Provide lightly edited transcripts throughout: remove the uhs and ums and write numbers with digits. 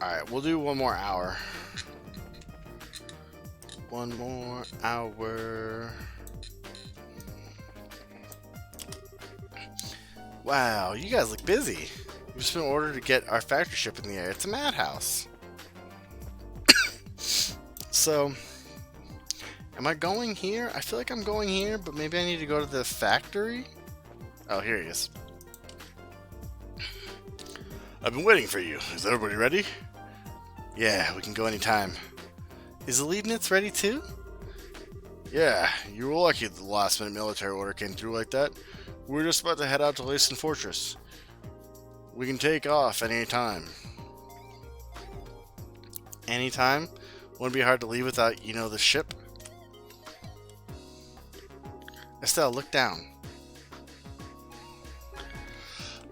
Alright, we'll do one more hour. One more hour. Wow, you guys look busy. We've just been ordered to get our factory ship in the air. It's a madhouse. So, am I going here? I feel like I'm going here, but maybe I need to go to the factory? Oh, here he is. I've been waiting for you. Is everybody ready? Yeah, we can go anytime. Is the Leibniz ready too? Yeah, you were lucky the last minute military order came through like that. We were just about to head out to Leysen Fortress. We can take off at any time. Anytime? Wouldn't it be hard to leave without, the ship? Estelle, look down.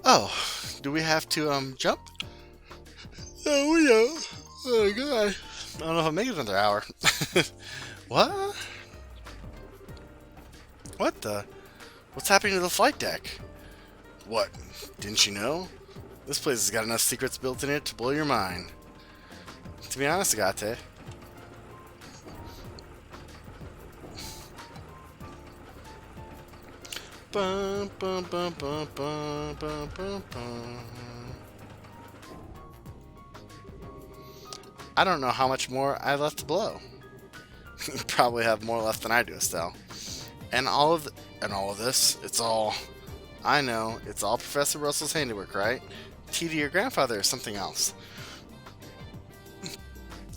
Oh, do we have to, jump? Oh, we don't. Oh, my God. I don't know if I'll make it another hour. What? What the? What's happening to the flight deck? What? Didn't you know? This place has got enough secrets built in it to blow your mind. To be honest, Agate. Bum, bum, bum, bum, bum, bum, bum, bum. I don't know how much more I left to blow. You probably have more left than I do, Estelle. And all of this, it's all I know. It's all Professor Russell's handiwork, right? Tita, your grandfather, or something else.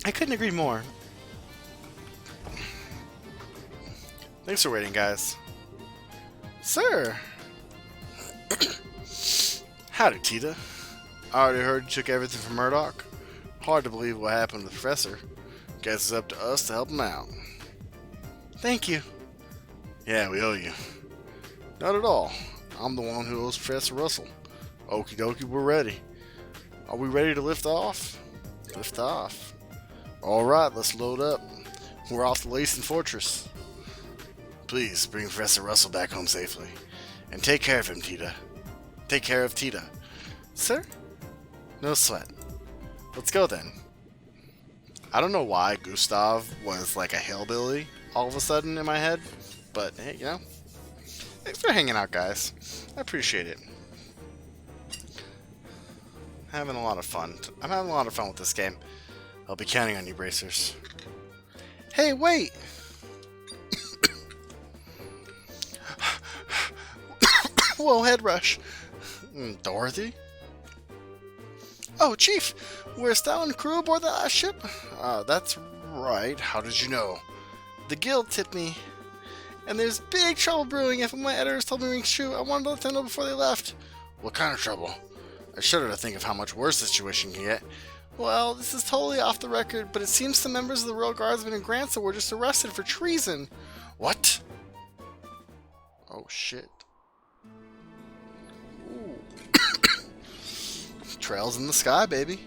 I couldn't agree more. Thanks for waiting, guys. Sir! Howdy, Tita. I already heard you took everything from Murdoch. Hard to believe what happened to the professor. Guess it's up to us to help him out. Thank you. Yeah, we owe you. Not at all. I'm the one who owes Professor Russell. Okie dokie, we're ready. Are we ready to lift off? Lift off. Alright, let's load up. We're off to Leysen Fortress. Please bring Professor Russell back home safely. And take care of him, Tita. Take care of Tita. Sir? No sweat. Let's go then. I don't know why Gustav was like a hillbilly all of a sudden in my head, but hey, thanks for hanging out, guys. I appreciate it. Having a lot of fun. I'm having a lot of fun with this game. I'll be counting on you, Bracers. Hey, wait! Whoa, head rush. Dorothy? Oh, Chief! We're Estelle and crew aboard the last ship? That's right. How did you know? The guild tipped me. And there's big trouble brewing. If my editors told me rings true, I wanted to let them know before they left. What kind of trouble? I shudder to think of how much worse the situation can get. Well, this is totally off the record, but it seems some members of the Royal Guardsmen and Grant's were just arrested for treason. What? Oh, shit. Ooh. Trails in the sky, baby.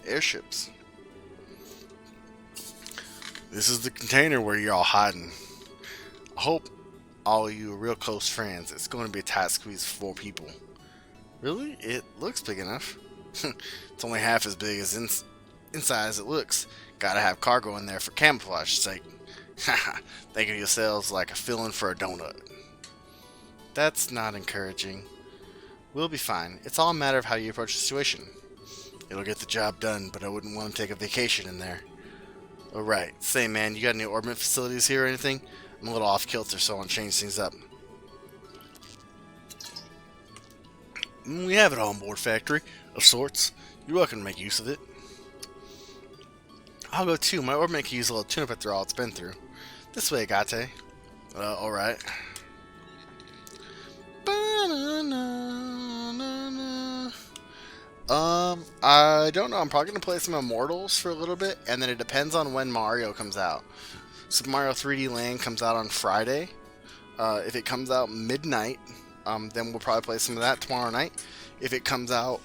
Airships. This is the container where you're all hiding. I hope all you are real close friends. It's going to be a tight squeeze for 4 people. Really? It looks big enough. It's only half as big as inside as it looks. Gotta have cargo in there for camouflage's sake. Think of yourselves like a filling for a donut. That's not encouraging. We'll be fine. It's all a matter of how you approach the situation. It'll get the job done, but I wouldn't want to take a vacation in there. Alright, say man, you got any orbit facilities here or anything? I'm a little off kilter, so I want to change things up. We have an on-board factory, of sorts. You're welcome to make use of it. I'll go too. My orbit can use a little tune-up after all it's been through. This way, Agate. Alright. I don't know. I'm probably going to play some Immortals for a little bit, and then it depends on when Mario comes out. Super Mario 3D Land comes out on Friday. If it comes out midnight, then we'll probably play some of that tomorrow night. If it comes out,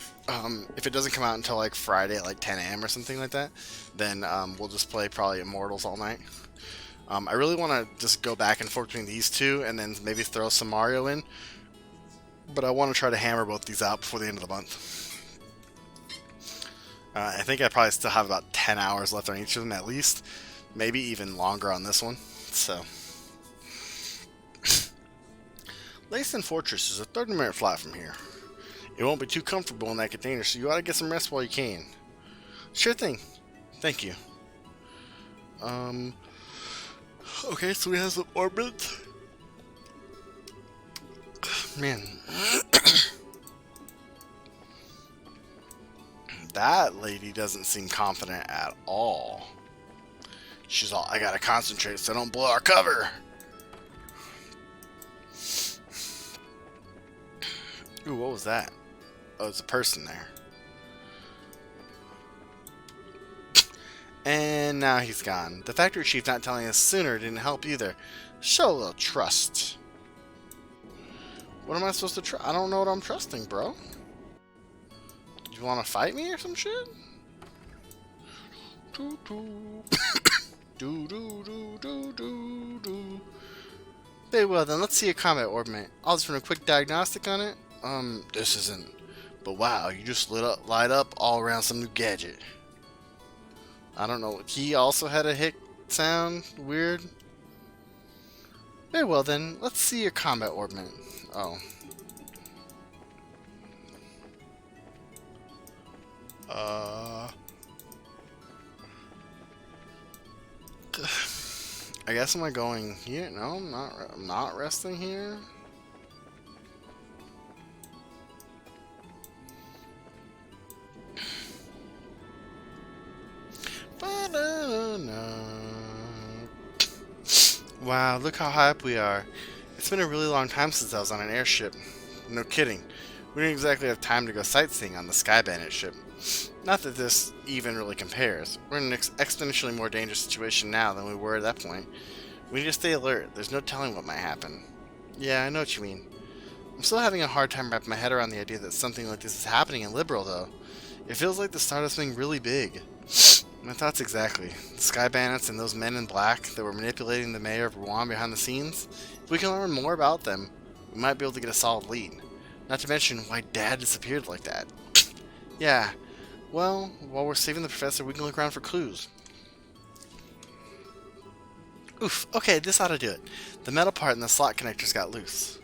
if it doesn't come out until like Friday at like 10 a.m. or something like that, then we'll just play probably Immortals all night. I really want to just go back and forth between these two, and then maybe throw some Mario in. But I want to try to hammer both these out before the end of the month. I think I probably still have about 10 hours left on each of them at least. Maybe even longer on this one. So, Laceton Fortress is a 30-minute flight from here. It won't be too comfortable in that container, so you ought to get some rest while you can. Sure thing. Thank you. Okay, so we have some orbits. Man. That lady doesn't seem confident at all. She's all, I gotta concentrate so I don't blow our cover. Ooh, what was that? Oh, it's a person there. And now he's gone. The factory chief not telling us sooner didn't help either. Show a little trust. What am I supposed to trust? I don't know what I'm trusting, bro. You want to fight me or some shit? Do do do do do do do do. Very well then, let's see a combat orbment. I'll just run a quick diagnostic on it. This isn't. But wow, you just light up all around some new gadget. I don't know. He also had a hic sound. Weird. Very well then, let's see your combat orbment. Oh. I guess am I going here? No, I'm not. I'm not resting here. Wow, look how high up we are. It's been a really long time since I was on an airship. No kidding. We didn't exactly have time to go sightseeing on the Sky Bandit ship. Not that this even really compares. We're in an exponentially more dangerous situation now than we were at that point. We need to stay alert. There's no telling what might happen. Yeah, I know what you mean. I'm still having a hard time wrapping my head around the idea that something like this is happening in Liberal, though. It feels like the start of something really big. My thoughts exactly. The Sky Bandits and those men in black that were manipulating the mayor of Rouen behind the scenes. If we can learn more about them, we might be able to get a solid lead. Not to mention why Dad disappeared like that. Yeah. Well, while we're saving the professor, we can look around for clues. Oof, okay, this ought to do it. The metal part in the slot connectors got loose.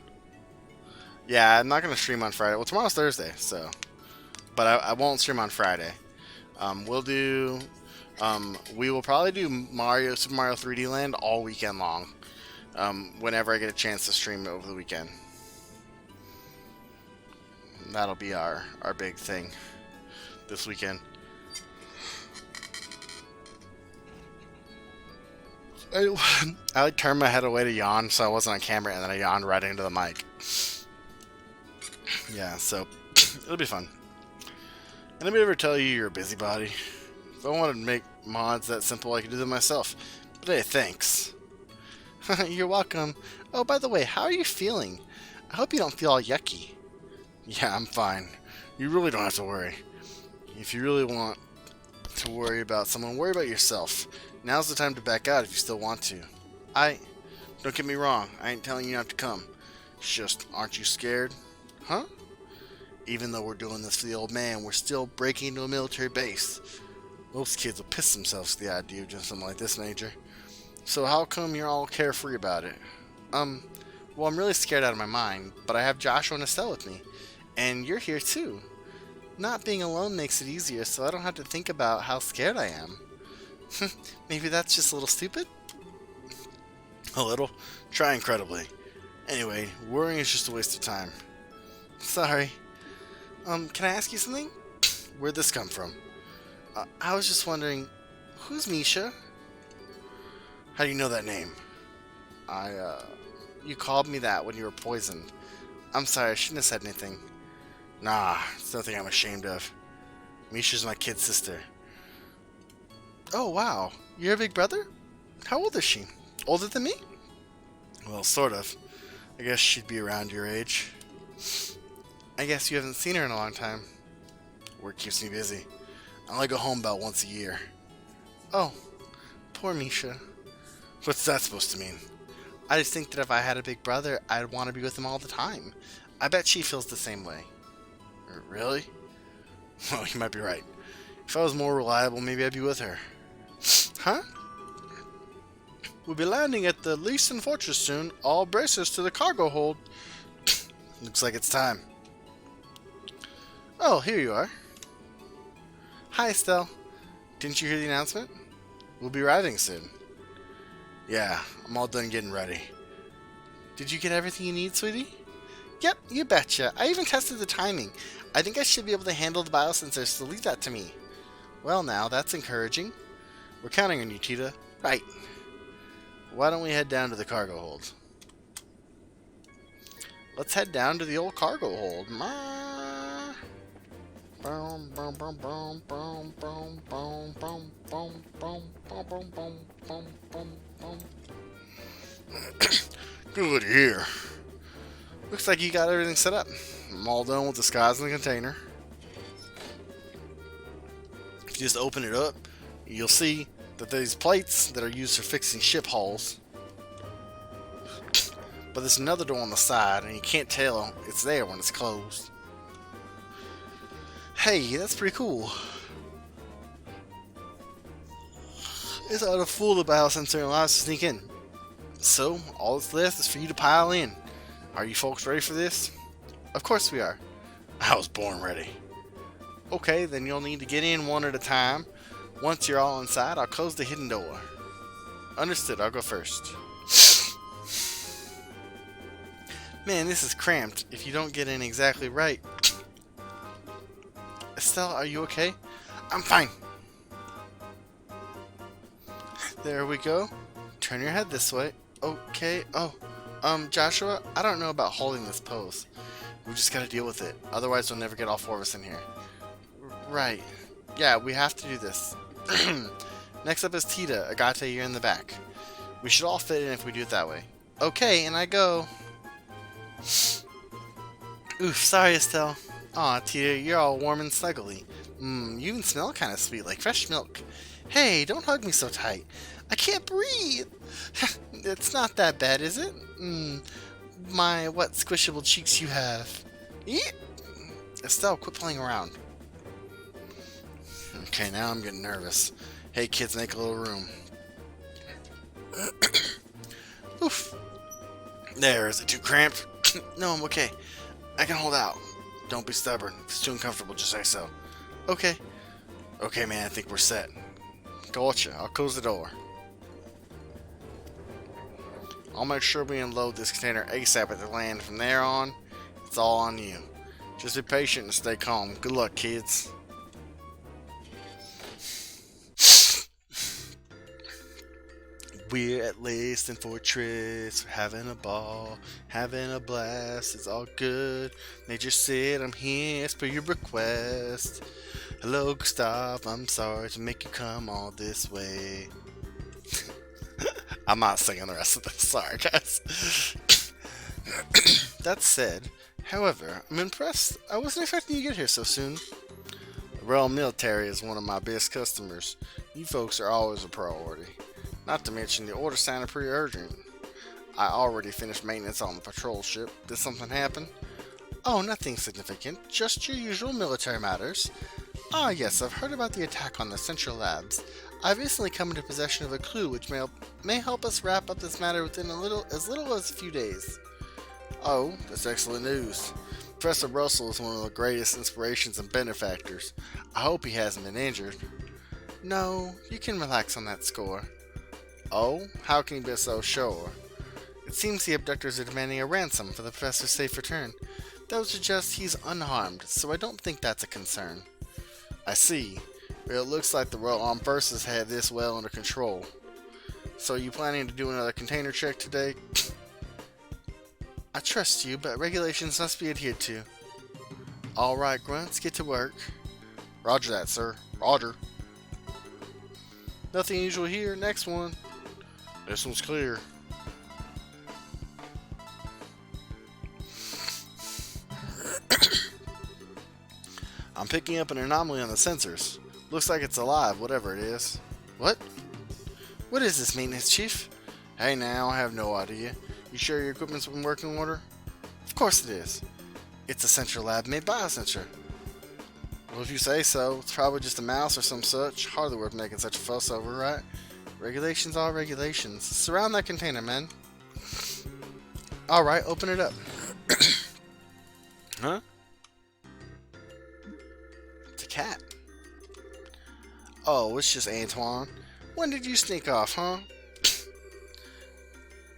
Yeah, I'm not going to stream on Friday. Well, tomorrow's Thursday, so. But I won't stream on Friday. We will probably do Super Mario 3D Land all weekend long. Whenever I get a chance to stream it over the weekend. That'll be our big thing this weekend. I turned my head away to yawn so I wasn't on camera, and then I yawned right into the mic. Yeah, so it'll be fun. Anybody ever tell you you're a busybody? If I wanted to make mods that simple, I could do them myself. But hey, thanks. You're welcome. Oh, by the way, how are you feeling? I hope you don't feel all yucky. Yeah, I'm fine. You really don't have to worry. If you really want to worry about someone, worry about yourself. Now's the time to back out if you still want to. Don't get me wrong, I ain't telling you not to come. It's just, aren't you scared? Huh? Even though we're doing this for the old man, we're still breaking into a military base. Most kids will piss themselves at the idea of doing something like this, Major. So how come you're all carefree about it? Well, I'm really scared out of my mind, but I have Joshua and Estelle with me. And you're here too. Not being alone makes it easier, so I don't have to think about how scared I am. Maybe that's just a little stupid? A little? Try incredibly. Anyway, worrying is just a waste of time. Sorry. Can I ask you something? Where'd this come from? I was just wondering, who's Misha? How do you know that name? You called me that when you were poisoned. I'm sorry, I shouldn't have said anything. Nah, it's nothing I'm ashamed of. Misha's my kid sister. Oh, wow. You're a big brother? How old is she? Older than me? Well, sort of. I guess she'd be around your age. I guess you haven't seen her in a long time. Work keeps me busy. I only go home about once a year. Oh, poor Misha. What's that supposed to mean? I just think that if I had a big brother, I'd want to be with him all the time. I bet she feels the same way. Really? Well, you might be right. If I was more reliable, maybe I'd be with her. Huh? We'll be landing at the Leeson Fortress soon. All braces to the cargo hold. Looks like it's time. Oh, here you are. Hi, Estelle. Didn't you hear the announcement? We'll be arriving soon. Yeah, I'm all done getting ready. Did you get everything you need, sweetie? Yep, you betcha. I even tested the timing. I think I should be able to handle the biosensors, so leave that to me. Well now, that's encouraging. We're counting on you, Tita. Right. Why don't we head down to the cargo hold? Let's head down to the old cargo hold. Good here. Looks like you got everything set up. I'm all done with disguising the container. If you just open it up, you'll see that these plates that are used for fixing ship hulls. But there's another door on the side, and you can't tell it's there when it's closed. Hey, that's pretty cool. It's out of full the biosensor and allows us to sneak in. So, all that's left is for you to pile in. Are you folks ready for this? Of course we are. I was born ready. Okay, then you'll need to get in one at a time. Once you're all inside, I'll close the hidden door. Understood, I'll go first. Man, this is cramped if you don't get in exactly right. Estelle, are you okay? I'm fine. There we go. Turn your head this way. Okay. Oh, Joshua, I don't know about holding this pose. We just gotta deal with it. Otherwise, we'll never get all four of us in here. Right. Yeah, we have to do this. Next up is Tita. Agate, you're in the back. We should all fit in if we do it that way. Okay, and I go. Oof, sorry, Estelle. Aw, Tita, you're all warm and snuggly. You even smell kind of sweet, like fresh milk. Hey, don't hug me so tight. I can't breathe. It's not that bad, is it? My, what squishable cheeks you have. Eat. Estelle, quit playing around. Okay, now I'm getting nervous. Hey, kids, make a little room. Oof. There, is it too cramped? No, I'm okay. I can hold out. Don't be stubborn. If it's too uncomfortable, just say so. Okay. Okay, man, I think we're set. Gotcha. I'll close the door. I'll make sure we unload this container ASAP at the land. From there on, it's all on you. Just be patient and stay calm. Good luck, kids. We're at Leeson Fortress, we're having a ball, having a blast, it's all good. Major Sid, I'm here as per your request. Hello, Gustav, I'm sorry to make you come all this way. I'm not singing the rest of this, sorry guys. That said, however, I'm impressed. I wasn't expecting you to get here so soon. The Royal Military is one of my best customers. You folks are always a priority. Not to mention, the order sounded pretty urgent. I already finished maintenance on the patrol ship. Did something happen? Oh, nothing significant. Just your usual military matters. Ah, yes, I've heard about the attack on the Central Labs. I've recently come into possession of a clue which may help us wrap up this matter within as little as a few days. Oh, that's excellent news. Professor Russell is one of the greatest inspirations and benefactors. I hope he hasn't been injured. No, you can relax on that score. Oh? How can you be so sure? It seems the abductors are demanding a ransom for the professor's safe return. That would suggest he's unharmed, so I don't think that's a concern. I see. Well, it looks like the Royal Armed Forces had this well under control. So are you planning to do another container check today? I trust you, but regulations must be adhered to. Alright, Grunts, get to work. Roger that, sir. Roger. Nothing unusual here. Next one. This one's clear. I'm picking up an anomaly on the sensors. Looks like it's alive, whatever it is. What? What is this, Maintenance Chief? Hey now, I have no idea. You sure your equipment's in working order? Of course it is. It's a Central Lab made biosensor. Well, if you say so, it's probably just a mouse or some such. Hardly worth making such a fuss over, right? Regulations are regulations. Surround that container, men. Alright, open it up. Huh? It's a cat. Oh, it's just Antoine. When did you sneak off, huh?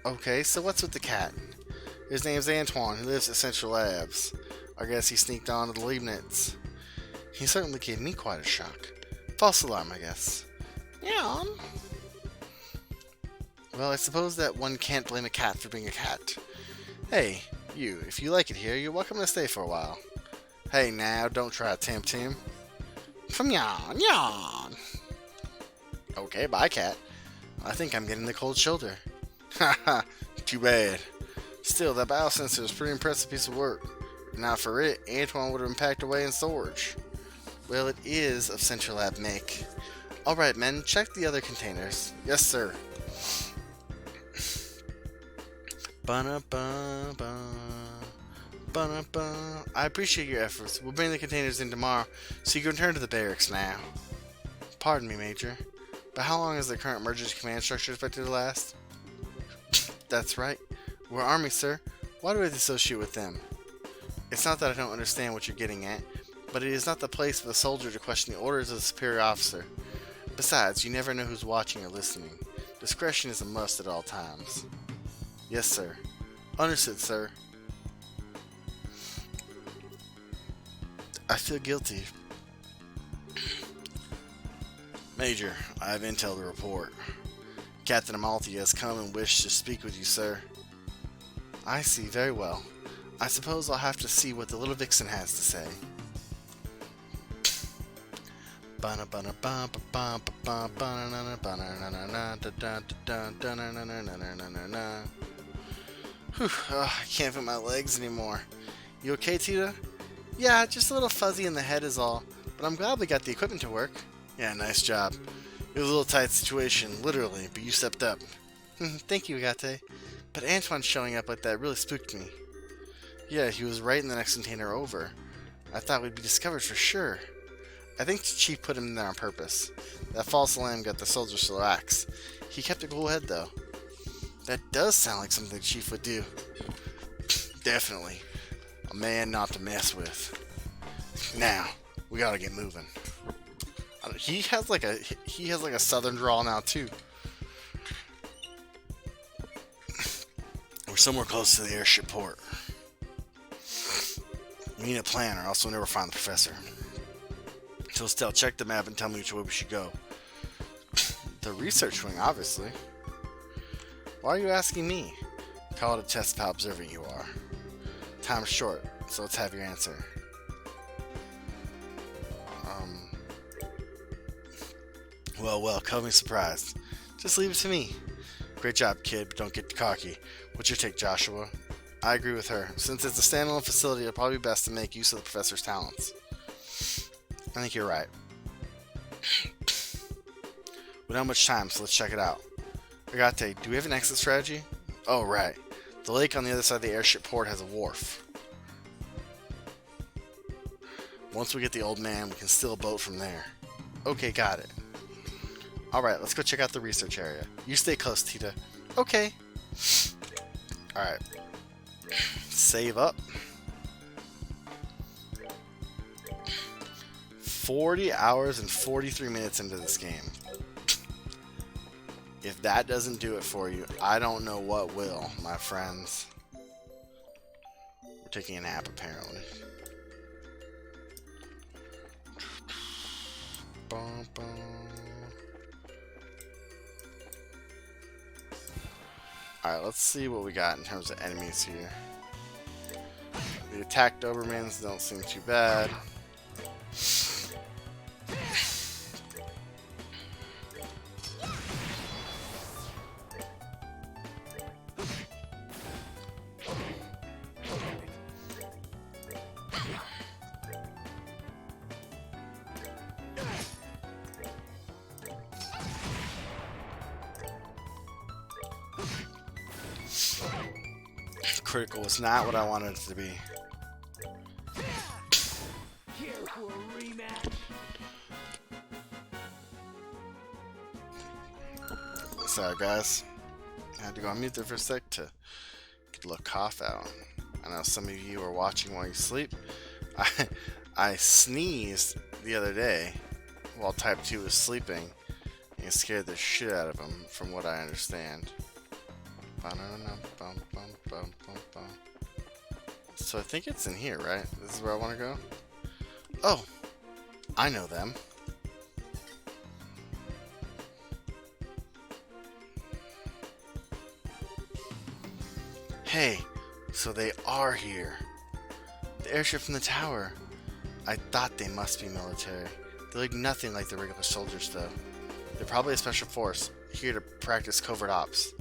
Okay, so what's with the cat? His name's Antoine. He lives at Central Labs. I guess he sneaked on to the Leibniz. He certainly gave me quite a shock. False alarm, I guess. Yeah. Well, I suppose that one can't blame a cat for being a cat. Hey, you, if you like it here, you're welcome to stay for a while. Hey, now, don't try to tempt him. From yawn, yawn. Okay, bye, cat. I think I'm getting the cold shoulder. Haha, too bad. Still, that biosensor is a pretty impressive piece of work. If not for it, Antoine would have been packed away in storage. Well, it is of Central Lab make. Alright, men, check the other containers. Yes, sir. Ba-na-ba-ba. Ba-na-ba. I appreciate your efforts. We'll bring the containers in tomorrow, so you can return to the barracks now. Pardon me, Major, but how long is the current emergency command structure expected to last? That's right. We're Army, sir. Why do I associate with them? It's not that I don't understand what you're getting at, but it is not the place for the soldier to question the orders of the superior officer. Besides, you never know who's watching or listening. Discretion is a must at all times. Yes, sir. Understood, sir. I feel guilty. Major, I have intel to report. Captain Amalthea has come and wished to speak with you, sir. I see, very well. I suppose I'll have to see what the little vixen has to say. Whew, oh, I can't feel my legs anymore. You okay, Tita? Yeah, just a little fuzzy in the head is all, but I'm glad we got the equipment to work. Yeah, nice job. It was a little tight situation, literally, but you stepped up. Thank you, Agate. But Antoine showing up like that really spooked me. Yeah, he was right in the next container over. I thought we'd be discovered for sure. I think the chief put him there on purpose. That false alarm got the soldiers to relax. He kept a cool head, though. That does sound like something the chief would do. Definitely. A man not to mess with. Now, we gotta get moving. He has like a southern drawl now too. We're somewhere close to the airship port. We need a plan, or else we'll never find the professor. So Stell, check the map and tell me which way we should go. The research wing, obviously. Why are you asking me? Call it a test of how observant you are. Time's short, so let's have your answer. Well, call me surprised. Just leave it to me. Great job, kid, but don't get cocky. What's your take, Joshua? I agree with her. Since it's a standalone facility, it'll probably be best to make use of the professor's talents. I think you're right. We don't have much time, so let's check it out. Agate, do we have an exit strategy? Oh, right. The lake on the other side of the airship port has a wharf. Once we get the old man, we can steal a boat from there. Okay, got it. Alright, let's go check out the research area. You stay close, Tita. Okay. Alright. Save up. 40 hours and 43 minutes into this game. If that doesn't do it for you, I don't know what will, my friends. We're taking a nap, apparently. Bum, bum. Alright, let's see what we got in terms of enemies here. The attack Dobermans don't seem too bad. Critical was not what I wanted it to be. Here for a rematch. Sorry, guys. I had to go on mute there for a sec to get a little cough out. I know some of you are watching while you sleep. I sneezed the other day while Type 2 was sleeping, and it scared the shit out of him, from what I understand. So I think it's in here, right? This is where I want to go? Oh! I know them. Hey, so they are here. The airship from the tower. I thought they must be military. They look nothing like the regular soldiers, though. They're probably a special force, here to practice covert ops.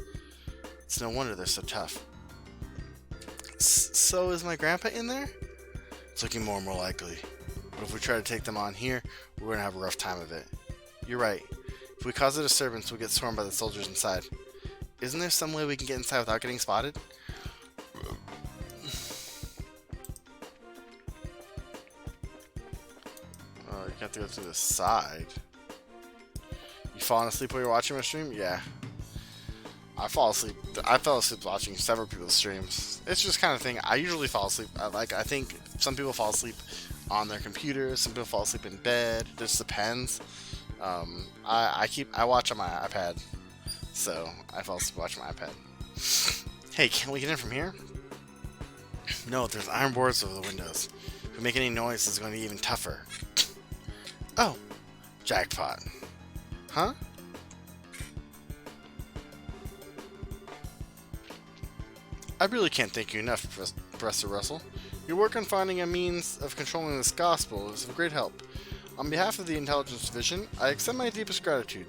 It's no wonder they're so tough. So is my grandpa in there? It's looking more and more likely. But if we try to take them on here, we're going to have a rough time of it. You're right. If we cause a disturbance, we'll get swarmed by the soldiers inside. Isn't there some way we can get inside without getting spotted? Oh, you have to go through the side. You falling asleep while you're watching my stream? Yeah. I fell asleep watching several people's streams. It's just kind of thing. I usually fall asleep. I think some people fall asleep on their computer. Some people fall asleep in bed. It just depends. I watch on my iPad, so I fall asleep watching my iPad. Hey, can we get in from here? No, there's iron boards over the windows. If we make any noise, it's going to be even tougher. Oh, jackpot. Huh? I really can't thank you enough, Professor Russell. Your work on finding a means of controlling this gospel is of great help. On behalf of the Intelligence Division, I extend my deepest gratitude.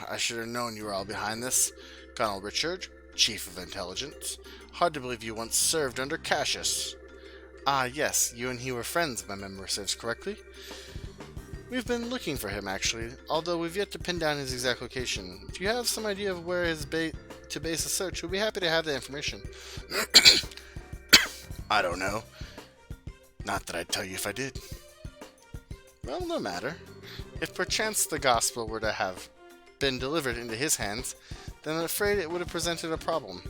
I should have known you were all behind this. Colonel Richard, Chief of Intelligence. Hard to believe you once served under Cassius. Ah, yes, you and he were friends, if my memory serves correctly. We've been looking for him, actually, although we've yet to pin down his exact location. If you have some idea of where to base the search, we'll be happy to have that information. I don't know. Not that I'd tell you if I did. Well, no matter. If perchance the gospel were to have been delivered into his hands, then I'm afraid it would have presented a problem.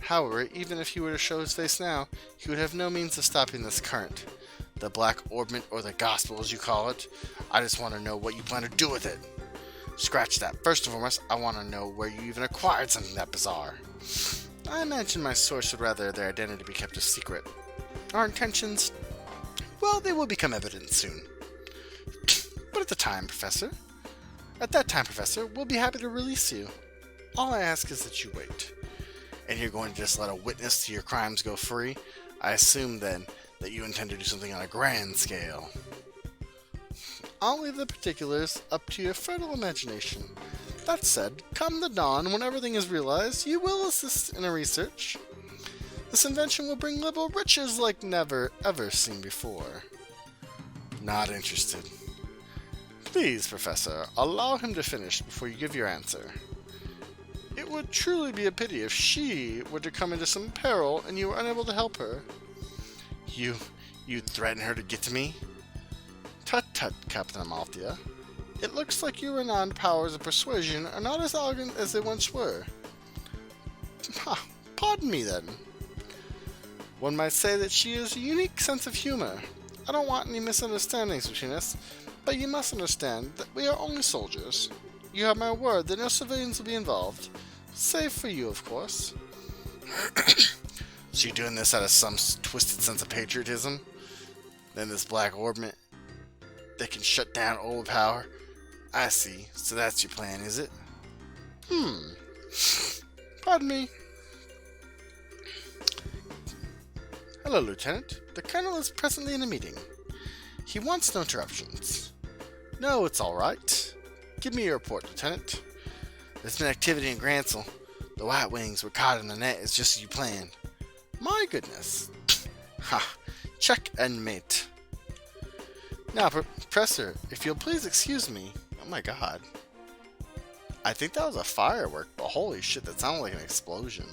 However, even if he were to show his face now, he would have no means of stopping this current. The Black Orbment, or the Gospel as you call it. I just want to know what you plan to do with it. Scratch that. First and foremost, I want to know where you even acquired something that bizarre. I imagine my source would rather their identity be kept a secret. Our intentions, well, they will become evident soon. But at that time, Professor, we'll be happy to release you. All I ask is that you wait. And you're going to just let a witness to your crimes go free? I assume, then, that you intend to do something on a grand scale. I'll leave the particulars up to your fertile imagination. That said, come the dawn, when everything is realized, you will assist in a research. This invention will bring liberal riches like never ever seen before. Not interested. Please, Professor, allow him to finish before you give your answer. It would truly be a pity if she were to come into some peril and you were unable to help her. You threaten her to get to me? Tut tut, Captain Amalthea. It looks like your renowned powers of persuasion are not as elegant as they once were. Pardon me, then. One might say that she has a unique sense of humor. I don't want any misunderstandings between us, but you must understand that we are only soldiers. You have my word that no civilians will be involved. Save for you, of course. So you're doing this out of some twisted sense of patriotism? Then this Black Orbment that can shut down old power? I see. So that's your plan, is it? Pardon me. Hello, Lieutenant. The Colonel is presently in a meeting. He wants no interruptions. No, it's all right. Give me your report, Lieutenant. There's been activity in Gransel. The White Wings were caught in the net as just as you planned. My goodness. Ha. Check and mate. Now, Professor, if you'll please excuse me. Oh my god. I think that was a firework, but holy shit, that sounded like an explosion.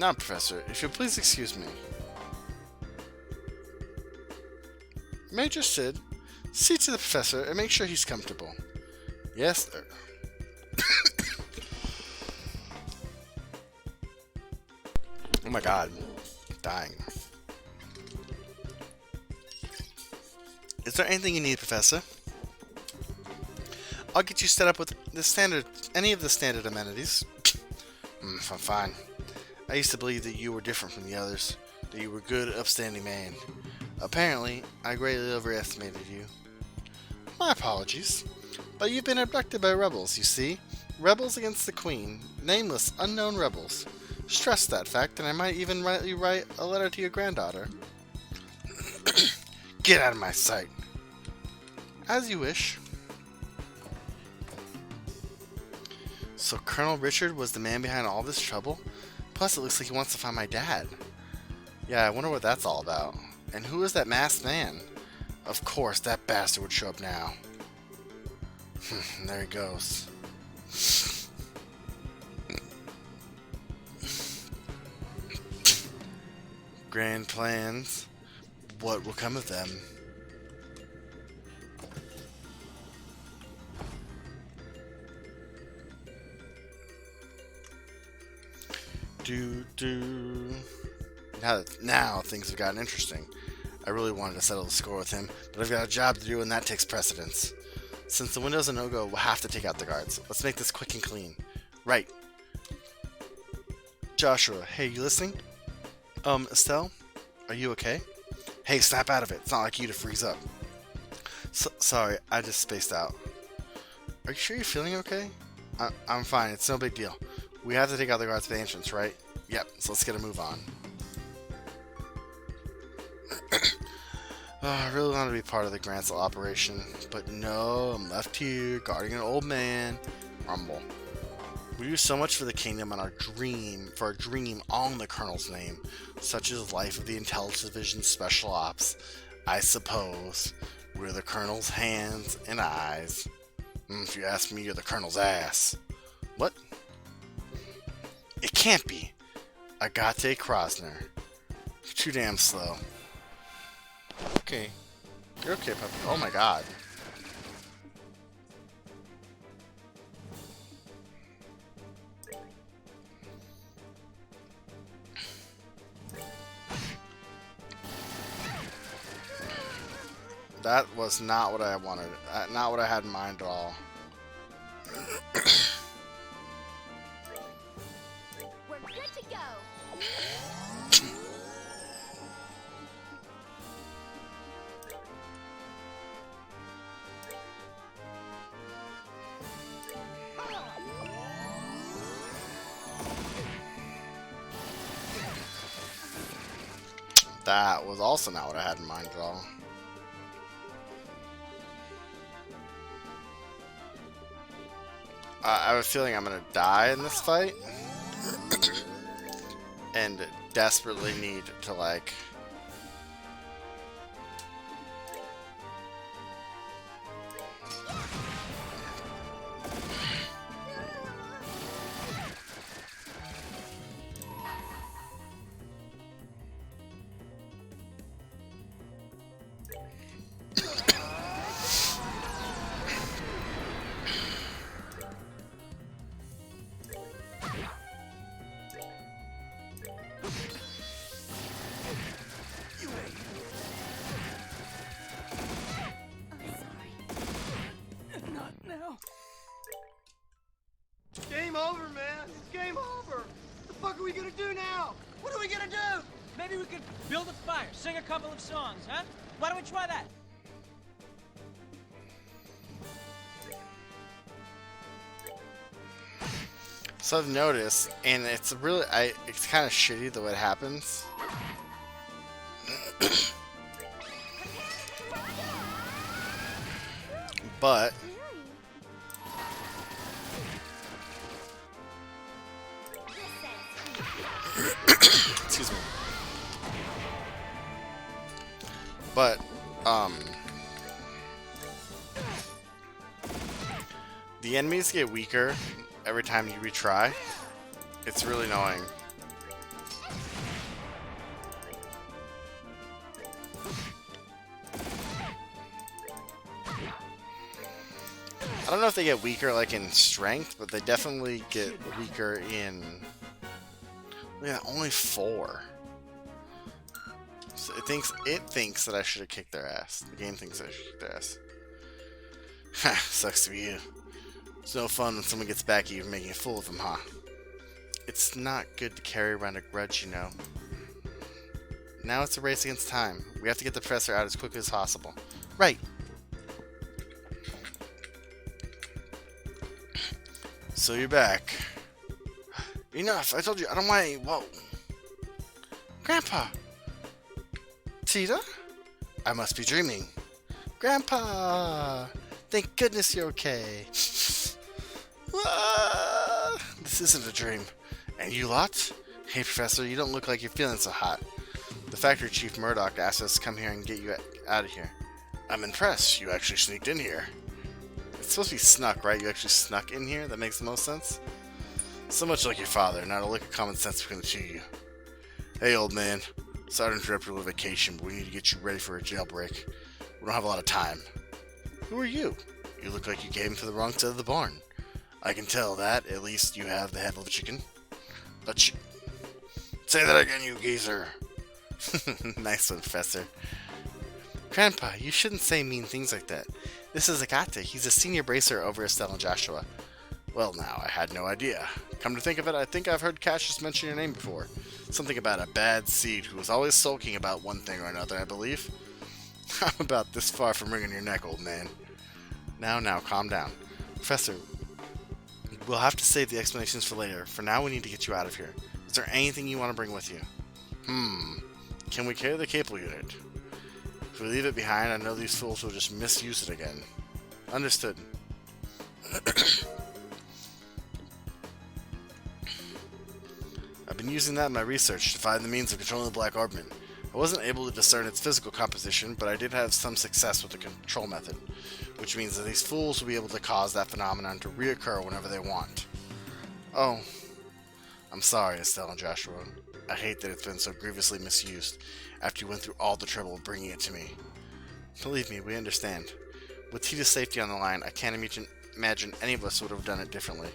Now, Professor, if you'll please excuse me. Major Sid, see to the Professor and make sure he's comfortable. Yes, sir. Oh my god. I'm dying. Is there anything you need, Professor? I'll get you set up with any of the standard amenities. I'm fine. I used to believe that you were different from the others, that you were a good, upstanding man. Apparently, I greatly overestimated you. My apologies, but you've been abducted by rebels, you see? Rebels against the Queen. Nameless, unknown rebels. Stress that fact, and I might even write a letter to your granddaughter. Get out of my sight. As you wish. So Colonel Richard was the man behind all this trouble? Plus, it looks like he wants to find my dad. Yeah, I wonder what that's all about. And who is that masked man? Of course, that bastard would show up now. There he goes. Grand plans. What will come of them? Now things have gotten interesting. I really wanted to settle the score with him, but I've got a job to do and that takes precedence. Since the window's a no-go, we'll have to take out the guards. Let's make this quick and clean. Right. Joshua, hey, you listening? Estelle? Are you okay? Hey, snap out of it. It's not like you to freeze up. Sorry, I just spaced out. Are you sure you're feeling okay? I'm fine. It's no big deal. We have to take out the guards at the entrance, right? Yep, so let's get a move on. I really want to be part of the Grancel operation, but no, I'm left here guarding an old man. Rumble. We do so much for the kingdom and our dream on the Colonel's name, such as life of the Intelligence Division Special Ops. I suppose we're the Colonel's hands and eyes. If you ask me, you're the Colonel's ass. What? It can't be. Agate Krosner. You're too damn slow. Okay. You're okay, puppy. Oh my god. That was not what I wanted. Not what I had in mind at all. We're good to go. That was also not what I had in mind at all. I have a feeling I'm gonna die in this fight. And desperately need to, like... Game over, man. It's game over. What the fuck are we gonna do now? What are we gonna do? Maybe we could build a fire, sing a couple of songs, huh? Why don't we try that? So I've noticed, and it's really, it's kind of shitty the way it happens. But excuse me. But the enemies get weaker every time you retry. It's really annoying. I don't know if they get weaker like in strength, but they definitely get weaker in... Yeah, only 4. So it thinks that I should have kicked their ass. The game thinks I should kick their ass. Ha, sucks to be you. It's no fun when someone gets back at you for making a fool of them, huh? It's not good to carry around a grudge, you know. Now it's a race against time. We have to get the professor out as quickly as possible. Right. So you're back. Enough! I told you, I don't want any... Whoa. Grandpa! Tita? I must be dreaming. Grandpa! Thank goodness you're okay. This isn't a dream. And you lot? Hey, Professor, you don't look like you're feeling so hot. The factory chief Murdoch asked us to come here and get you out of here. I'm impressed. You actually sneaked in here. It's supposed to be snuck, right? You actually snuck in here? That makes the most sense. So much like your father, not a lick of common sense between the two of you. Hey, old man. Sorry to interrupt your little vacation, but we need to get you ready for a jailbreak. We don't have a lot of time. Who are you? You look like you came from the wrong side of the barn. I can tell that. At least you have the head of a chicken. Say that again, you geezer. Nice one, Professor. Grandpa, you shouldn't say mean things like that. This is Agate. He's a senior bracer over Estelle and Joshua. Well, now, I had no idea. Come to think of it, I think I've heard Cassius mention your name before. Something about a bad seed who was always sulking about one thing or another, I believe. I'm about this far from wringing your neck, old man. Now, calm down. Professor, we'll have to save the explanations for later. For now, we need to get you out of here. Is there anything you want to bring with you? Can we carry the cable unit? If we leave it behind, I know these fools will just misuse it again. Understood. I've been using that in my research to find the means of controlling the Black Orbment. I wasn't able to discern its physical composition, but I did have some success with the control method, which means that these fools will be able to cause that phenomenon to reoccur whenever they want. Oh. I'm sorry, Estelle and Joshua. I hate that it's been so grievously misused after you went through all the trouble of bringing it to me. Believe me, we understand. With Tita's safety on the line, I can't imagine any of us would have done it differently.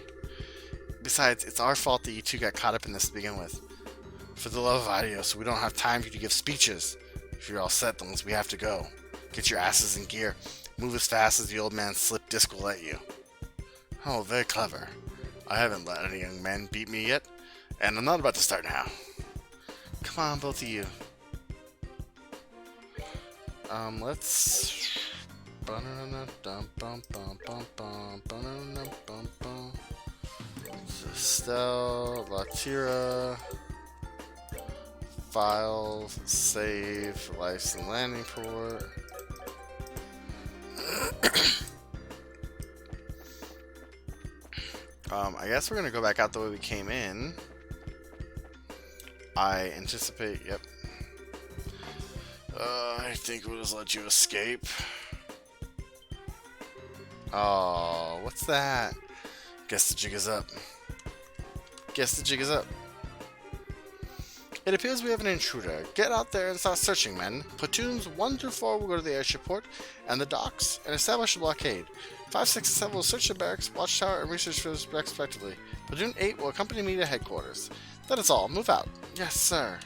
Besides, it's our fault that you two got caught up in this to begin with. For the love of Adios, we don't have time for you to give speeches. If you're all set, then we have to go. Get your asses in gear. Move as fast as the old man's slip disc will let you. Oh, very clever. I haven't let any young men beat me yet, and I'm not about to start now. Come on, both of you. Let's... Estelle, Latira, Files, Save, License Landing Port. I guess we're gonna go back out the way we came in. I anticipate, yep. I think we'll just let you escape. Oh, what's that? Guess the jig is up. Guess the jig is up. It appears we have an intruder. Get out there and start searching, men. Platoons 1 through 4 will go to the airship port and the docks and establish a blockade. 5, 6, and 7 will search the barracks, watchtower, and research fields respectively. Platoon 8 will accompany me to headquarters. That is all. Move out. Yes, sir.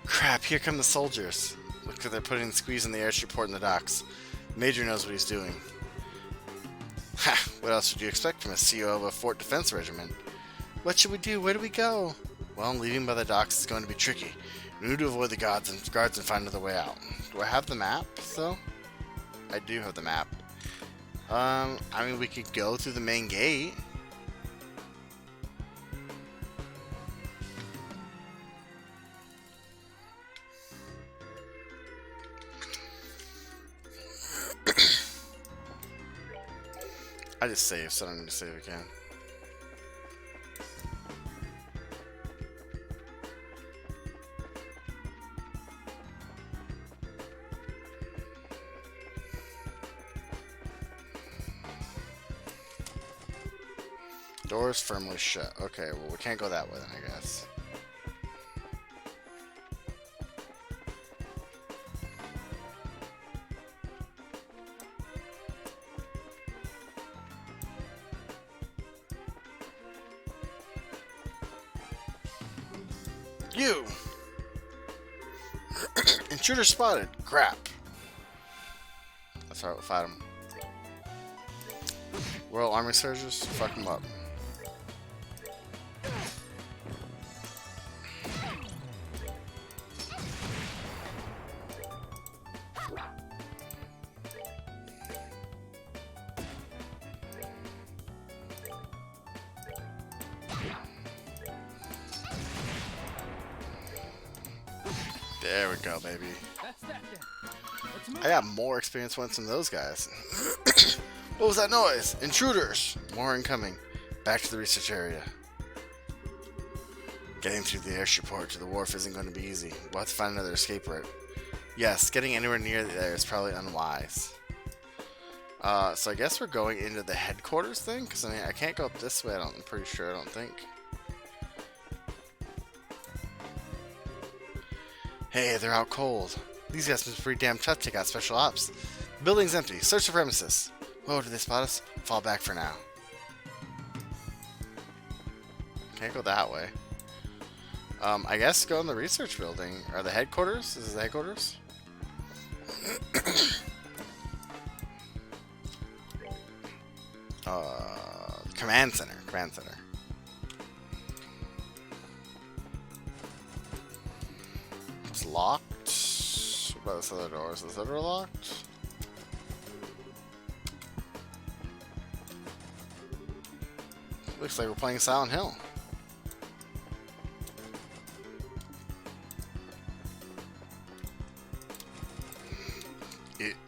Crap, here come the soldiers. Looks like they're putting squeeze in the airship port and the docks. Major knows what he's doing. Ha! What else would you expect from a CO of a fort defense regiment? What should we do? Where do we go? Well, leaving by the docks is going to be tricky. We need to avoid the guards and find another way out. Do I have the map, though? I do have the map. I mean, we could go through the main gate. I just saved, so I don't need to save again. Doors firmly shut. Okay, well, we can't go that way then, I guess. You! Intruder spotted. Crap. That's alright, we'll fight him. Royal Army Surges, fuck him up. There we go, baby. That's that then. Let's move. I got more experience points than those guys. What was that noise? Intruders! More incoming. Back to the research area. Getting through the airship port to the wharf isn't going to be easy. We'll have to find another escape route. Yes, getting anywhere near there is probably unwise. So I guess we're going into the headquarters thing? Because I mean, I can't go up this way, I'm pretty sure, I don't think. Hey, they're out cold. These guys must be pretty damn tough to take out special ops. The building's empty. Search the premises. Whoa, did they spot us? Fall back for now. Can't go that way. I guess go in the research building. Or the headquarters? Is this the headquarters? Command center. Command center. It's locked. What about this other door? Is this other door locked? Looks like we're playing Silent Hill.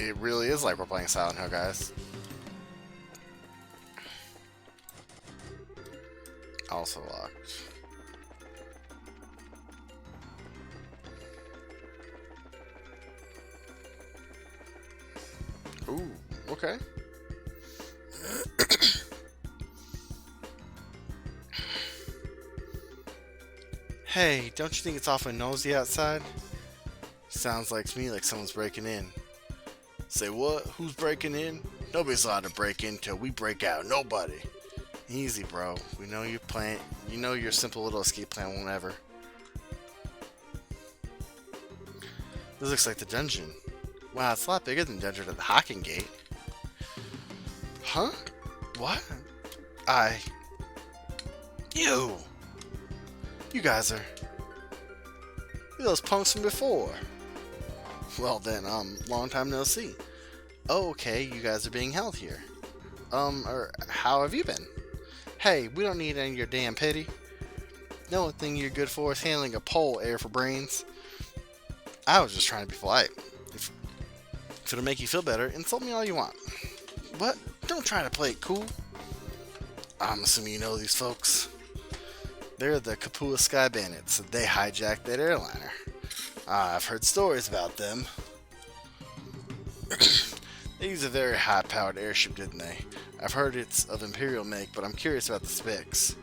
It really is like we're playing Silent Hill, guys. Also locked. Ooh, okay. Hey, don't you think it's awfully nosy outside? Sounds like to me like someone's breaking in. Say what? Who's breaking in? Nobody's allowed to break in till we break out. Nobody. Easy, bro. We know your plan. You know your simple little escape plan won't ever. This looks like the dungeon. Wow, it's a lot bigger than the dungeon at the Hocking Gate. Huh? What? You! You guys are... You're those punks from before. Well then, long time no see. Oh, okay, you guys are being held here. Or how have you been? Hey, we don't need any of your damn pity. The only thing you're good for is handling a pole air for brains. I was just trying to be polite. If it'll make you feel better, insult me all you want. What? Don't try to play it cool. I'm assuming you know these folks. They're the Kapua Sky Bandits. They hijacked that airliner. I've heard stories about them. They use a very high-powered airship, didn't they? I've heard it's of Imperial make, but I'm curious about the specs.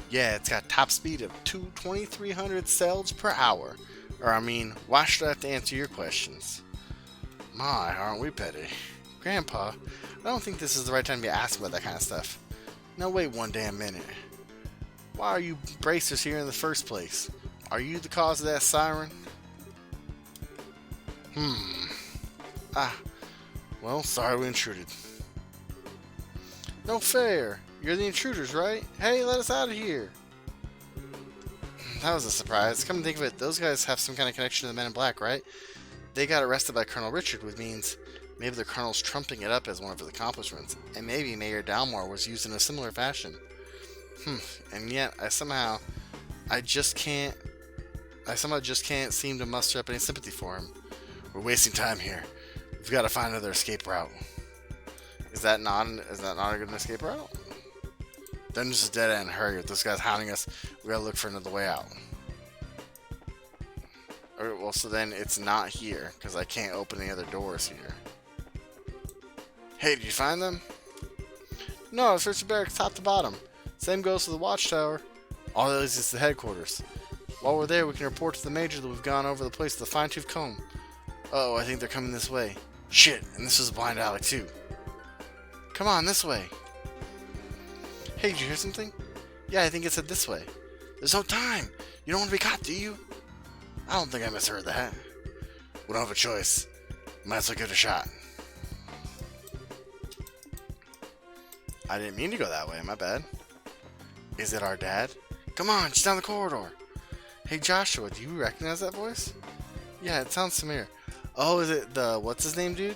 Yeah, it's got top speed of 2,300 cells per hour. Or I mean, why should I have to answer your questions? My, aren't we petty? Grandpa, I don't think this is the right time to be asking about that kind of stuff. Now wait one damn minute. Why are you bracers here in the first place? Are you the cause of that siren? Well, sorry we intruded. No fair. You're the intruders, right? Hey, let us out of here. That was a surprise. Come to think of it, those guys have some kind of connection to the Men in Black, right? They got arrested by Colonel Richard, which means maybe the Colonel's trumping it up as one of his accomplishments. And maybe Mayor Dalmore was used in a similar fashion. And yet, I somehow just can't seem to muster up any sympathy for him. We're wasting time here. We've got to find another escape route. Is that not a good escape route? Then just a dead end. Hurry! If this guy's hounding us, we gotta look for another way out. Alright, well, so then it's not here because I can't open any other doors here. Hey, did you find them? No, search the barracks top to bottom. Same goes for the watchtower. All that leads is the headquarters. While we're there, we can report to the major that we've gone over the place with a fine-tooth comb. Uh-oh, I think they're coming this way. Shit, and this is a blind alley too. Come on, this way. Hey, did you hear something? Yeah, I think it said this way. There's no time. You don't want to be caught, do you? I don't think I misheard that. We don't have a choice. Might as well give it a shot. I didn't mean to go that way, my bad. Is it our dad? Come on, just down the corridor. Hey Joshua, do you recognize that voice? Yeah, it sounds familiar. Oh, is it the what's his name dude?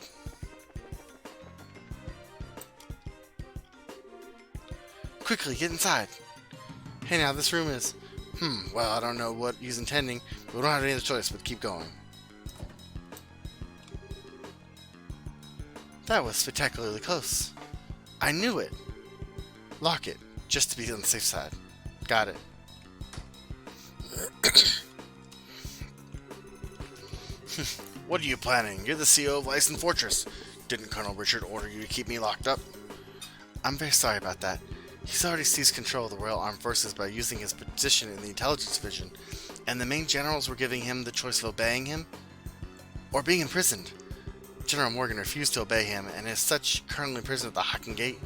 Quickly, get inside. Hey now, this room is... well, I don't know what he's intending, but we don't have any other choice but keep going. That was spectacularly close. I knew it. Lock it, just to be on the safe side. Got it. What are you planning? You're the CEO of Lyson Fortress. Didn't Colonel Richard order you to keep me locked up? I'm very sorry about that. He's already seized control of the Royal Armed Forces by using his position in the intelligence division, and the main generals were giving him the choice of obeying him or being imprisoned. General Morgan refused to obey him, and as such, currently imprisoned at the Hocking Gate.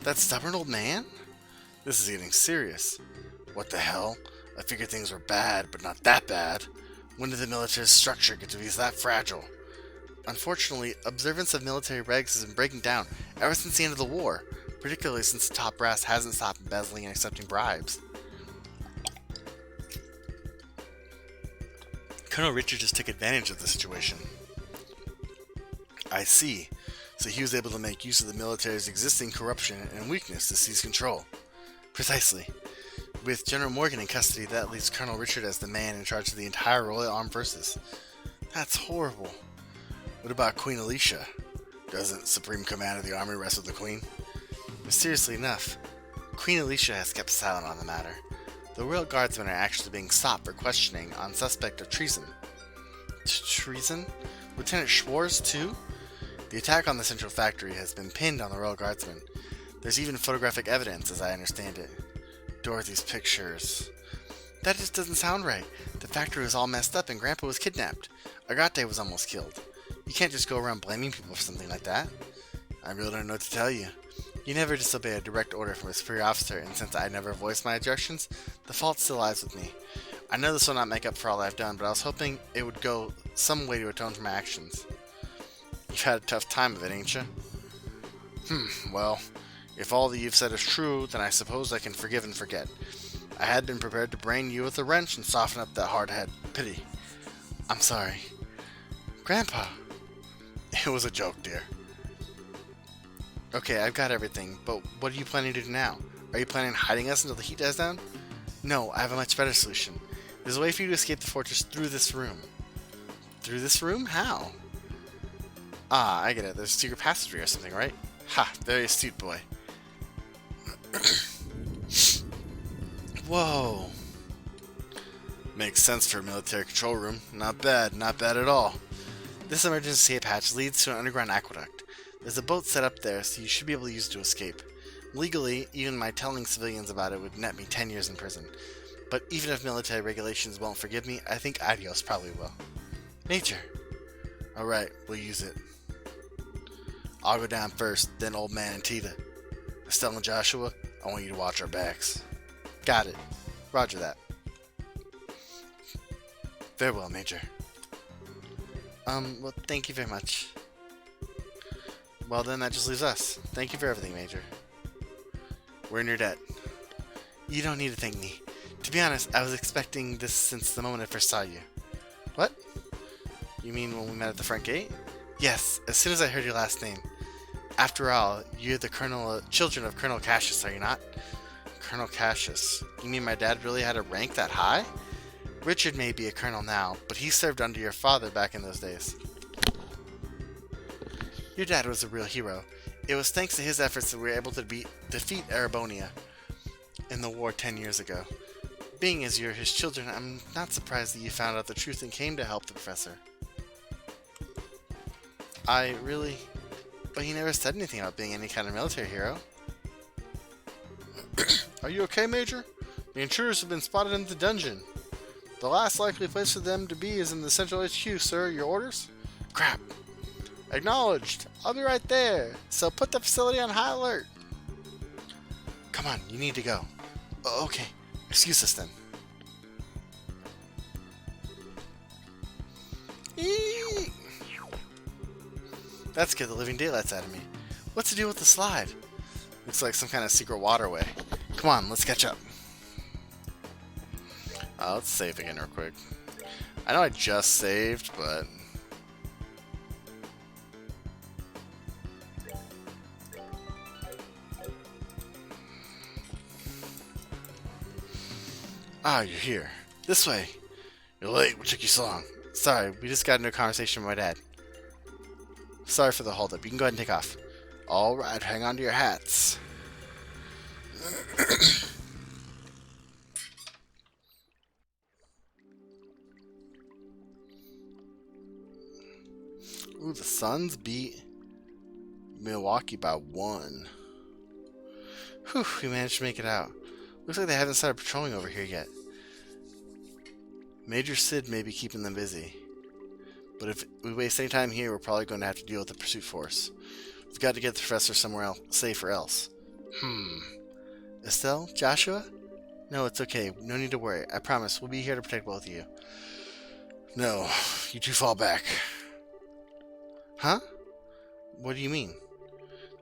That stubborn old man? This is getting serious. What the hell? I figured things were bad, but not that bad. When did the military structure get to be that fragile? Unfortunately, observance of military regs has been breaking down ever since the end of the war, particularly since the top brass hasn't stopped embezzling and accepting bribes. Colonel Richard just took advantage of the situation. I see. So he was able to make use of the military's existing corruption and weakness to seize control. Precisely. With General Morgan in custody, that leaves Colonel Richard as the man in charge of the entire Royal Armed Forces. That's horrible. What about Queen Alicia? Doesn't Supreme Command of the Army rest with the Queen? Mysteriously enough, Queen Alicia has kept silent on the matter. The Royal Guardsmen are actually being sought for questioning on suspect of treason. Treason? Lieutenant Schwartz, too? The attack on the Central Factory has been pinned on the Royal Guardsmen. There's even photographic evidence, as I understand it. Dorothy's pictures. That just doesn't sound right. The factory was all messed up and Grandpa was kidnapped. Agate was almost killed. You can't just go around blaming people for something like that. I really don't know what to tell you. You never disobey a direct order from a superior officer, and since I never voiced my objections, the fault still lies with me. I know this will not make up for all I've done, but I was hoping it would go some way to atone for my actions. You've had a tough time of it, ain't you? Well, if all that you've said is true, then I suppose I can forgive and forget. I had been prepared to brain you with a wrench and soften up that hard head. Pity. I'm sorry. Grandpa! It was a joke, dear. Okay, I've got everything, but what are you planning to do now? Are you planning on hiding us until the heat dies down? No, I have a much better solution. There's a way for you to escape the fortress through this room. Through this room? How? Ah, I get it. There's a secret passageway or something, right? Ha! Very astute, boy. Whoa. Makes sense for a military control room. Not bad, not bad at all. This emergency escape hatch leads to an underground aqueduct. There's a boat set up there, so you should be able to use it to escape. Legally, even my telling civilians about it would net me 10 years in prison. But even if military regulations won't forgive me, I think Adios probably will. Nature. Alright, we'll use it. I'll go down first, then Old Man and Tita. Estelle and Joshua, I want you to watch our backs. Got it. Roger that. Farewell, Major. Well, thank you very much. Well, then that just leaves us. Thank you for everything, Major. We're in your debt. You don't need to thank me. To be honest, I was expecting this since the moment I first saw you. What? You mean when we met at the front gate? Yes, as soon as I heard your last name. After all, you're the children of Colonel Cassius, are you not? Colonel Cassius. You mean my dad really had a rank that high? Richard may be a colonel now, but he served under your father back in those days. Your dad was a real hero. It was thanks to his efforts that we were able to defeat Erebonia in the war 10 years ago. Being as you're his children, I'm not surprised that you found out the truth and came to help the professor. But he never said anything about being any kind of military hero. Are you okay, Major? The intruders have been spotted in the dungeon. The last likely place for them to be is in the central HQ, sir. Your orders? Crap. Acknowledged. I'll be right there. So put the facility on high alert. Come on, you need to go. Okay. Excuse us then. Eee! That scared the living daylights out of me. What's the deal with the slide? Looks like some kind of secret waterway. Come on, let's catch up. Let's save again real quick. I know I just saved, but... Ah, you're here. This way. You're late. What took you so long? Sorry, we just got into a conversation with my dad. Sorry for the holdup. You can go ahead and take off. Alright, hang on to your hats. Ooh, the Suns beat Milwaukee by 1. Whew, we managed to make it out. Looks like they haven't started patrolling over here yet. Major Sid may be keeping them busy. But if we waste any time here, we're probably going to have to deal with the pursuit force. We've got to get the professor somewhere else, safe or else. Estelle? Joshua? No, it's okay. No need to worry. I promise. We'll be here to protect both of you. No, you two fall back. Huh? What do you mean?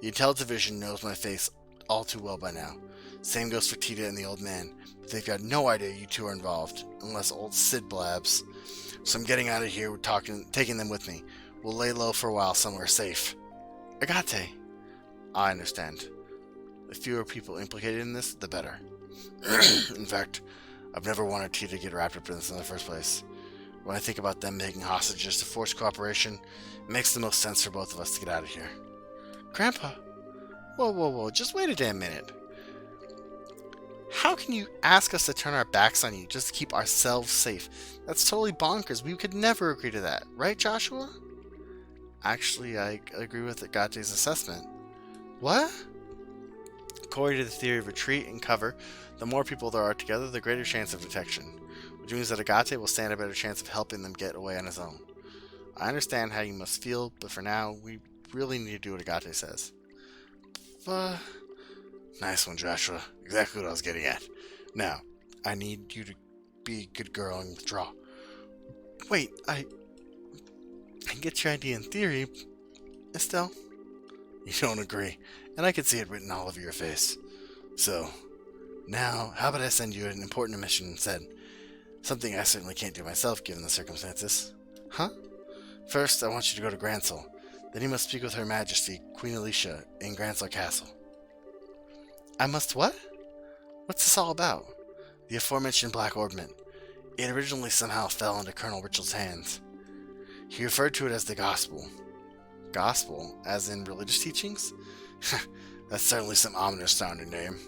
The Intelligence Division knows my face all too well by now. Same goes for Tita and the old man. But they've got no idea you two are involved, unless old Sid blabs. So I'm getting out of here, taking them with me. We'll lay low for a while somewhere safe. Agate. I understand. The fewer people implicated in this, the better. In fact, I've never wanted Tita to get wrapped up in this in the first place. When I think about them making hostages to force cooperation, it makes the most sense for both of us to get out of here. Grandpa? Whoa, just wait a damn minute. How can you ask us to turn our backs on you just to keep ourselves safe? That's totally bonkers. We could never agree to that. Right, Joshua? Actually, I agree with Agate's assessment. What? According to the theory of retreat and cover, the more people there are together, the greater chance of detection. Which means that Agate will stand a better chance of helping them get away on his own. I understand how you must feel, but for now, we really need to do what Agate says. Nice one, Joshua. Exactly what I was getting at. Now, I need you to be a good girl and withdraw. Wait, I get your idea in theory, Estelle. You don't agree, and I can see it written all over your face. So, now, how about I send you an important mission instead? Something I certainly can't do myself, given the circumstances. Huh? First, I want you to go to Grancel. Then you must speak with Her Majesty, Queen Alicia, in Grancel Castle. I must what? What's this all about? The aforementioned Black Orbment. It originally somehow fell into Colonel Richard's hands. He referred to it as the Gospel. Gospel? As in religious teachings? That's certainly some ominous sounding name.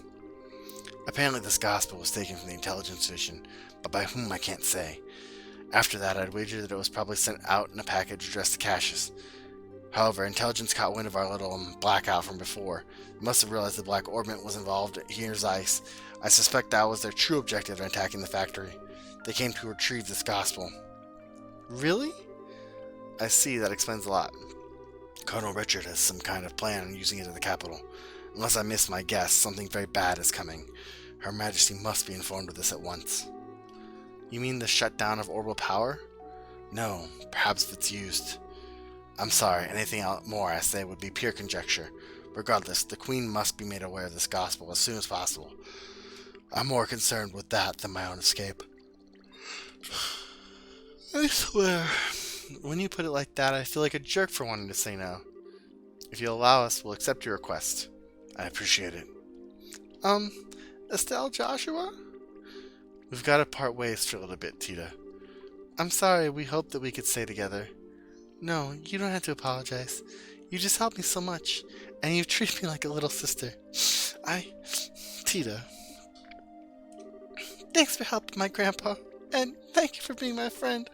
Apparently this Gospel was taken from the Intelligence Division, but by whom I can't say. After that, I'd wager that it was probably sent out in a package addressed to Cassius. However, Intelligence caught wind of our little blackout from before. They must have realized the Black Orbment was involved here's ice. I suspect that was their true objective in attacking the factory. They came to retrieve this Gospel. Really? I see, that explains a lot. Colonel Richard has some kind of plan on using it at the capital. Unless I miss my guess, something very bad is coming. Her Majesty must be informed of this at once. You mean the shutdown of orbital power? No, perhaps if it's used. I'm sorry, anything more I say would be pure conjecture. Regardless, the Queen must be made aware of this Gospel as soon as possible. I'm more concerned with that than my own escape. I swear, when you put it like that, I feel like a jerk for wanting to say no. If you'll allow us, we'll accept your request. I appreciate it. Estelle, Joshua? We've got to part ways for a little bit, Tita. I'm sorry, we hoped that we could stay together. No, you don't have to apologize. You just helped me so much, and you treat me like a little sister. Tita. Thanks for helping my grandpa, and thank you for being my friend.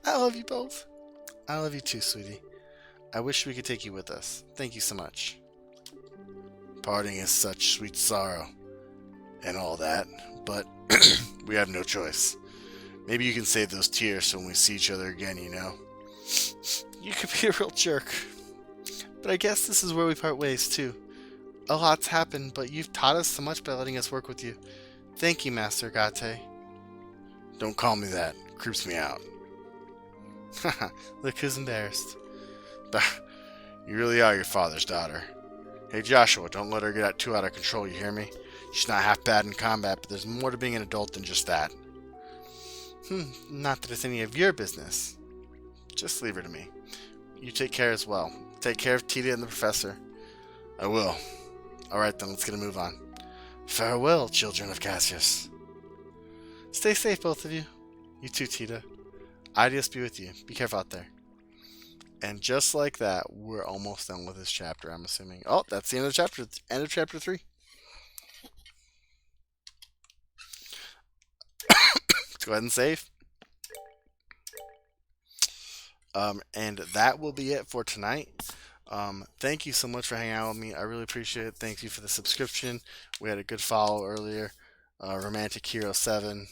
I love you both. I love you too, sweetie. I wish we could take you with us. Thank you so much. Parting is such sweet sorrow. and all that, but we have no choice. Maybe you can save those tears so when we see each other again, you know? You could be a real jerk. But I guess this is where we part ways, too. A lot's happened, but you've taught us so much by letting us work with you. Thank you, Master Agate. Don't call me that. It creeps me out. Haha, look who's embarrassed. You really are your father's daughter. Hey Joshua, don't let her get too out of control, you hear me? She's not half bad in combat, but there's more to being an adult than just that. Not that it's any of your business. Just leave her to me. You take care as well. Take care of Tita and the professor. I will. Alright then, let's get a move on. Farewell, children of Cassius. Stay safe, both of you. You too, Tita. Ideas be with you. Be careful out there. And just like that, we're almost done with this chapter, I'm assuming. Oh, that's the end of the chapter. End of chapter 3. Let's go ahead and save. And that will be it for tonight. Thank you so much for hanging out with me. I really appreciate it. Thank you for the subscription. We had a good follow earlier. Romantic Hero 7.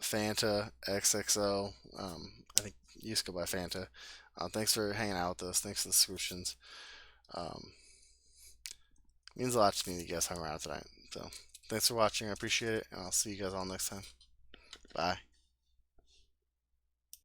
Fanta XXO. I think you used to go by Fanta. Thanks for hanging out with us. Thanks for the subscriptions. Means a lot to me that you guys hung around tonight. So thanks for watching. I appreciate it, and I'll see you guys all next time. Bye.